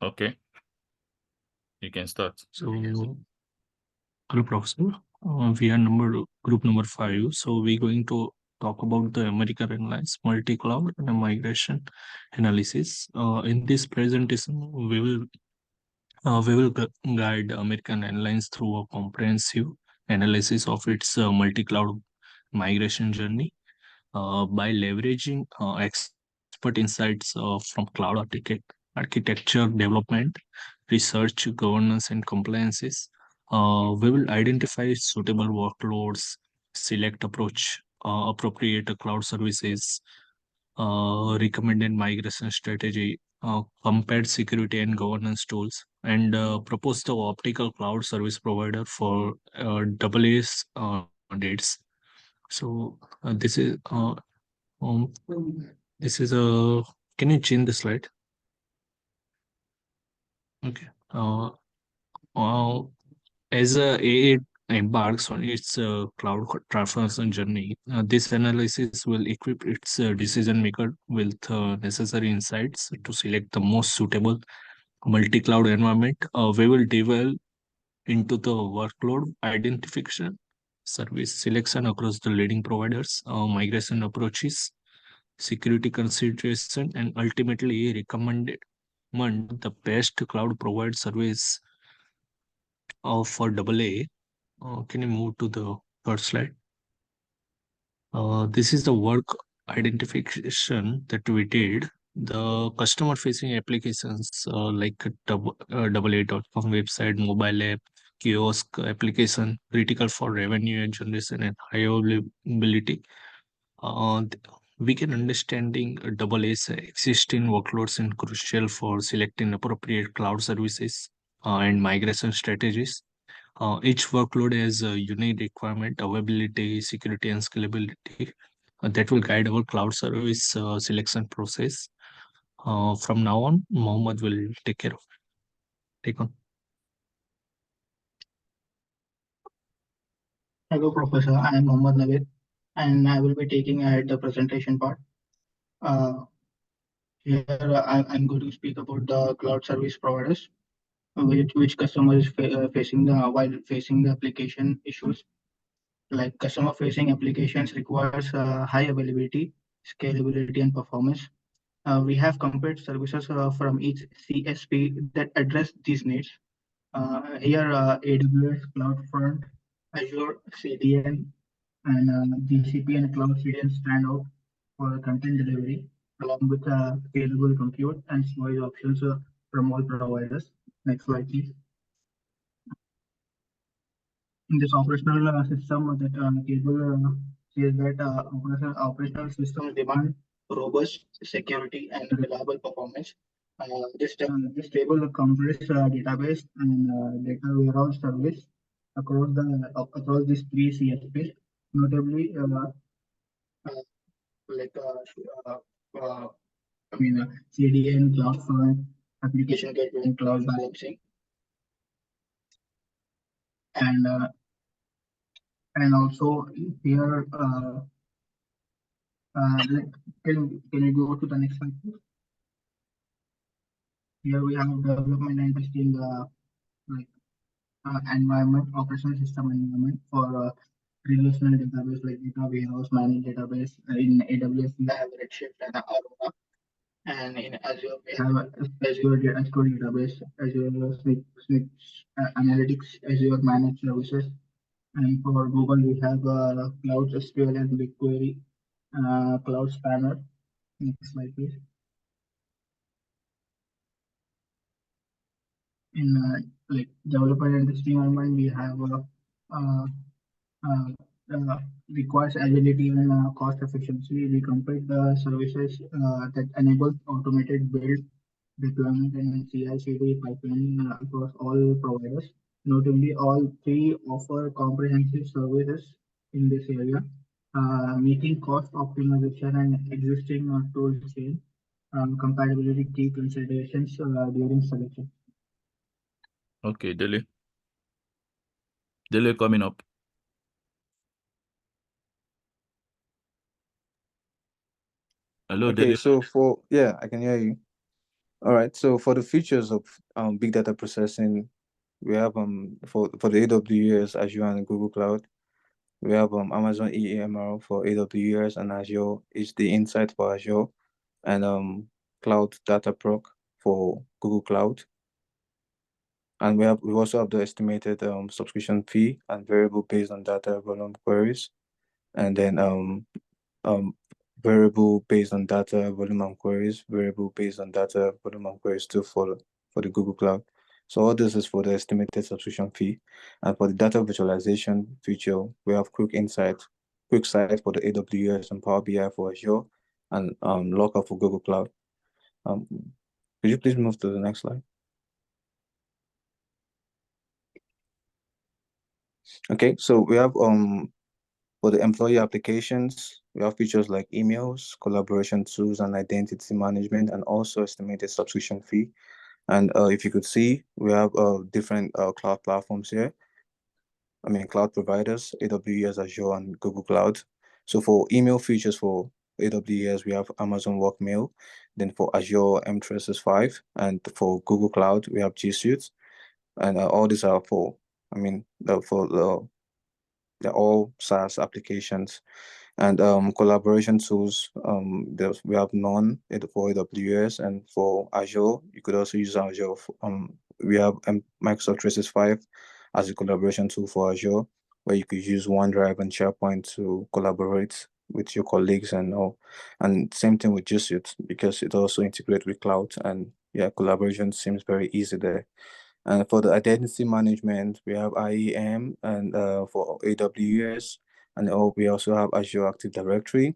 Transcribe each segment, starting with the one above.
Okay, you can start. So, hello, Professor. We are group number 5. So, we're going to talk about the American Airlines multi-cloud and migration analysis. In this presentation, we will guide American Airlines through a comprehensive analysis of its multi-cloud migration journey by leveraging expert insights from cloud architecture development, research, governance, and compliances. We will identify suitable workloads, select appropriate cloud services, recommended migration strategy, compared security and governance tools, and propose the optical cloud service provider for AA's dates. So um, this is a. Can you change the slide? Okay. Uh, as AA embarks on its transformation journey, this analysis will equip its decision maker with necessary insights to select the most suitable multi-cloud environment. We will delve into the workload identification, service selection across the leading providers, migration approaches, security consideration, and ultimately recommend the best cloud provide service for AA. Can you move to the third slide? This is the work identification that we did. The customer facing applications like AA.com website, mobile app, kiosk application, critical for revenue generation and high availability. Th- we can understanding AA's existing workloads and crucial for selecting appropriate cloud services and migration strategies. Each workload has a unique requirement, availability, security, and scalability that will guide our cloud service selection process. From now on, Mohammed will take on. Hello, Professor. I am Mohammad Navid, and I will be taking ahead the presentation part. Uh, I'm going to speak about the cloud service providers, which customer is facing while facing the application issues. Like customer-facing applications requires high availability, scalability, and performance. We have compared services from each CSP that address these needs. Here, AWS CloudFront, Azure CDN, and GCP and Cloud CDN stand out for content delivery, along with scalable compute and storage options from all providers. Next slide, please. In this operational system, that table says that operational systems demand robust security and reliable performance. This table compares database and data warehouse service across these three CSPs, notably uh, like CDN, CloudFront, application gateway, and cloud balancing, and uh, and also here like, can you go to the next slide, please? Here we have development and testing like environment, operational system environment for relational database like data warehouse, managed database. In AWS, we have Redshift and Aurora. And in Azure, we have Azure SQL database, Azure Analytics, Azure Managed Services. And for Google, we have Cloud SQL and BigQuery, Cloud Spanner. Next slide, please. In like development and testing environment, we have uh, uh, requires agility and cost efficiency. We compare the services that enable automated build, deployment, and CI/CD pipeline across all providers. Notably, all three offer comprehensive services in this area, making cost optimization and existing tool chain compatibility key considerations during selection. Okay, Dele. Dele coming up. Hello, Okay, Dele. so I can hear you. All right. So for the features of big data processing, we have for the AWS, Azure, and Google Cloud. We have Amazon EMR for AWS and Azure is the Insight for Azure, and Cloud Data Proc for Google Cloud. And we also have the estimated subscription fee and variable based on data volume queries, and then variable based on data volume and queries, variable based on data volume and queries too for the Google Cloud. So all this is for the estimated subscription fee. And for the data visualization feature, we have Quick Sight for the AWS and Power BI for Azure, and Looker for Google Cloud. Could you please move to the next slide? Okay, so we have for the employee applications, we have features like emails, collaboration tools, and identity management, and also estimated subscription fee. And if you could see, we have different cloud platforms here. I mean, cloud providers, AWS, Azure, and Google Cloud. So for email features for AWS, we have Amazon Workmail. Then for Azure, M365, and for Google Cloud, we have G Suite. And all these are for, I mean, they're all SaaS applications. And collaboration tools, we have none for AWS, and for Azure, you could also use Azure. We have Microsoft 365 as a collaboration tool for Azure, where you could use OneDrive and SharePoint to collaborate with your colleagues and all. And same thing with G Suite, because it also integrates with cloud, and yeah, collaboration seems very easy there. And for the identity management, we have IAM, and for AWS, and we also have Azure Active Directory,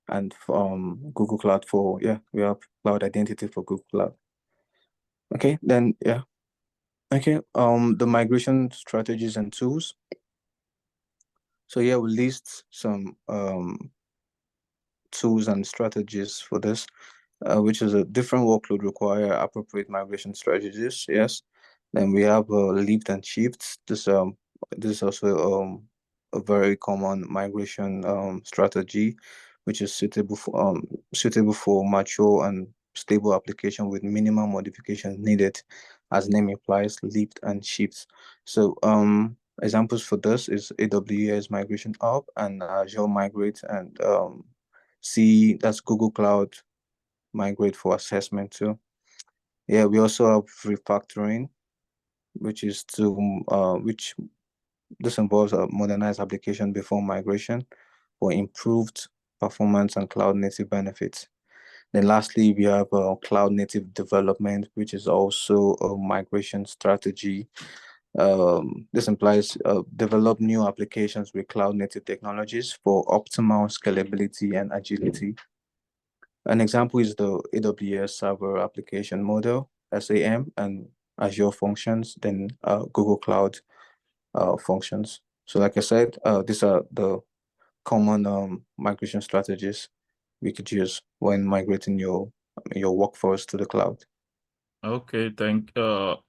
and from Google Cloud we have Cloud Identity for Google Cloud. Okay, then okay, the migration strategies and tools. So we list some tools and strategies for this, which is a different workload require appropriate migration strategies. Yes. Then we have lift and shift. This is also a very common migration strategy, which is suitable for mature and stable application with minimal modifications needed, as name implies, lift and shift. So examples for this is AWS Migration Hub and Azure Migrate, and that's Google Cloud Migrate for assessment too. Yeah, we also have refactoring, which is which this involves a modernized application before migration for improved performance and cloud native benefits. Then lastly, we have cloud native development, which is also a migration strategy. This implies develop new applications with cloud native technologies for optimal scalability and agility. An example is the AWS Server Application Model, SAM, and Azure Functions, then Google Cloud functions. So like I said, these are the common migration strategies we could use when migrating your workforce to the cloud. Okay,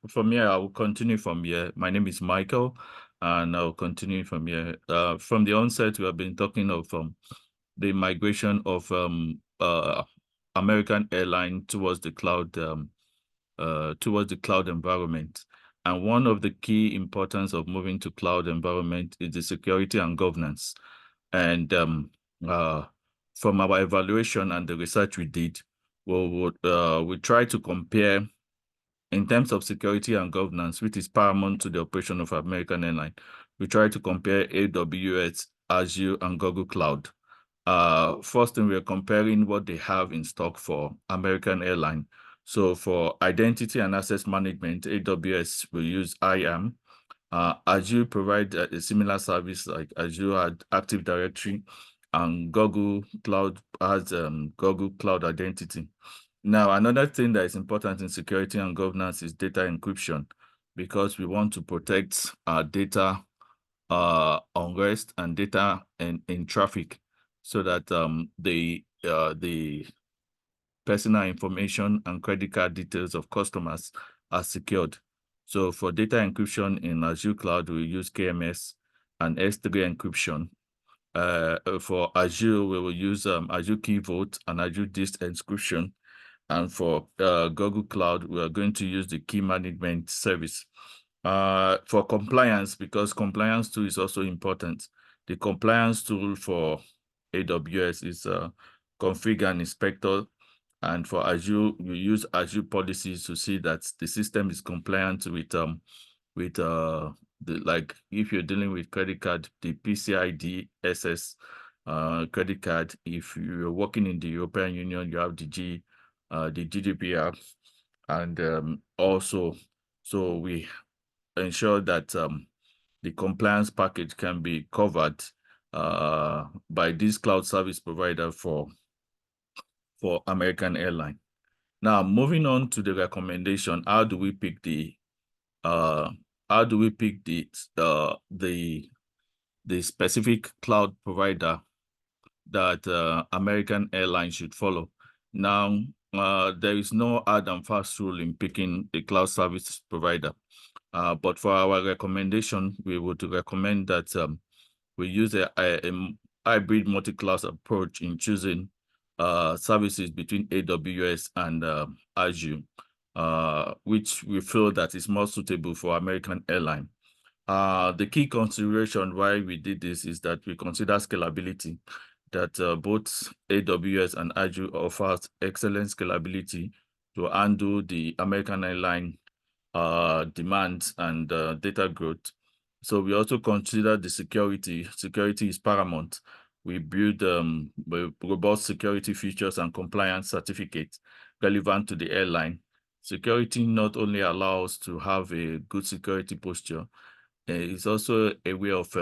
for me, I will continue from here. My name is Michael, and I'll continue from here. From the onset, we have been talking of the migration of American Airlines towards the cloud environment. And one of the key importance of moving to cloud environment is the security and governance. And from our evaluation and the research we did, we try to compare in terms of security and governance, which is paramount to the operation of American Airlines. We try to compare AWS, Azure, and Google Cloud. First thing, we're comparing what they have in stock for American Airlines. So for identity and access management, AWS will use IAM. Azure provide a similar service like Azure Active Directory, and Google Cloud has Google Cloud Identity. Now, another thing that is important in security and governance is data encryption, because we want to protect our data unrest and data in traffic, so that the personal information and credit card details of customers are secured. So for data encryption in Azure Cloud, we use KMS and S3 encryption. For Azure, we will use Azure Key Vault and Azure Disk encryption. And for Google Cloud, we are going to use the key management service. For compliance, because compliance tool is also important. The compliance tool for AWS is config and inspector. And for Azure, you use Azure policies to see that the system is compliant with like if you're dealing with credit card, the PCI DSS credit card. If you're working in the European Union, you have the GDPR, and also, so we ensure that the compliance package can be covered by this cloud service provider for American Airlines. Now, moving on to the recommendation, how do we pick the specific cloud provider that American Airlines should follow? Now, there is no hard and fast rule in picking a cloud service provider. But for our recommendation, we would recommend that we use a hybrid multi-cloud approach in choosing services between AWS and Azure, which we feel that is more suitable for American Airlines. The key consideration why we did this is that we consider scalability, that both AWS and Azure offers excellent scalability to handle the American Airlines demands and data growth. So we also consider the security. Security is paramount. We build robust security features and compliance certificates relevant to the airline. Security not only allows to have a good security posture, it's also a way of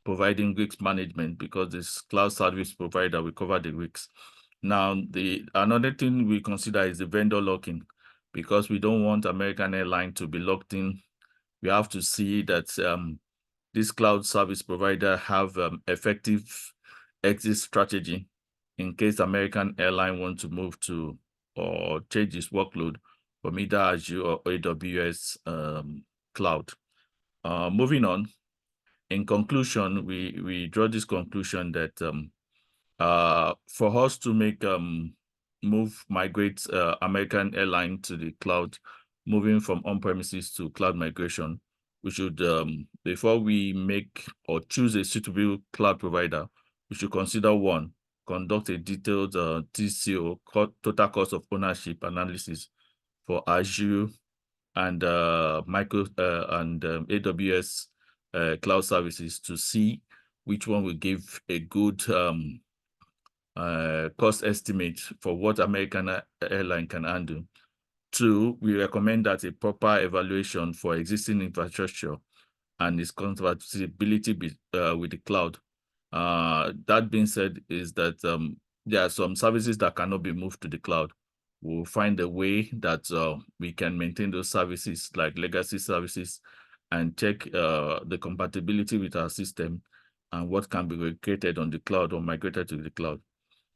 providing risk management, because this cloud service provider will cover the risks. Now, another thing we consider is the vendor locking, because we don't want American Airlines to be locked in. We have to see that this cloud service provider have effective exit strategy in case American Airlines want to move to or change its workload from either Azure or AWS cloud. Moving on, in conclusion, we draw this conclusion that for us to migrate American Airlines to the cloud, moving from on-premises to cloud migration, we should, before we make or choose a suitable cloud provider, we should consider one, conduct a detailed TCO, total cost of ownership analysis for Azure and AWS cloud services to see which one will give a good cost estimate for what American Airlines can handle. Two, we recommend that a proper evaluation for existing infrastructure and its compatibility with the cloud. That being said, is that there are some services that cannot be moved to the cloud. We'll find a way that we can maintain those services like legacy services and check the compatibility with our system and what can be recreated on the cloud or migrated to the cloud.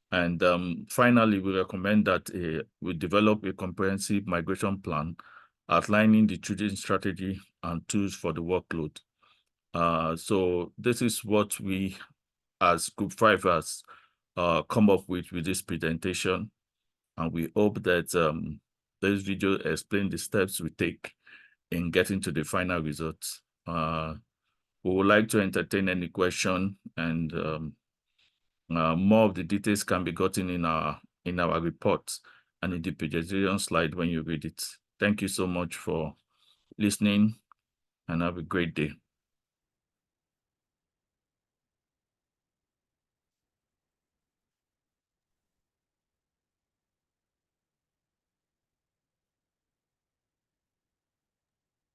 And finally, we recommend that we develop a comprehensive migration plan outlining the choosing strategy and tools for the workload. So this is what we as Group 5 has come up with this presentation. And we hope that this video explains the steps we take in getting to the final results. We would like to entertain any question, and more of the details can be gotten in our report and in the presentation slide when you read it. Thank you so much for listening, and have a great day.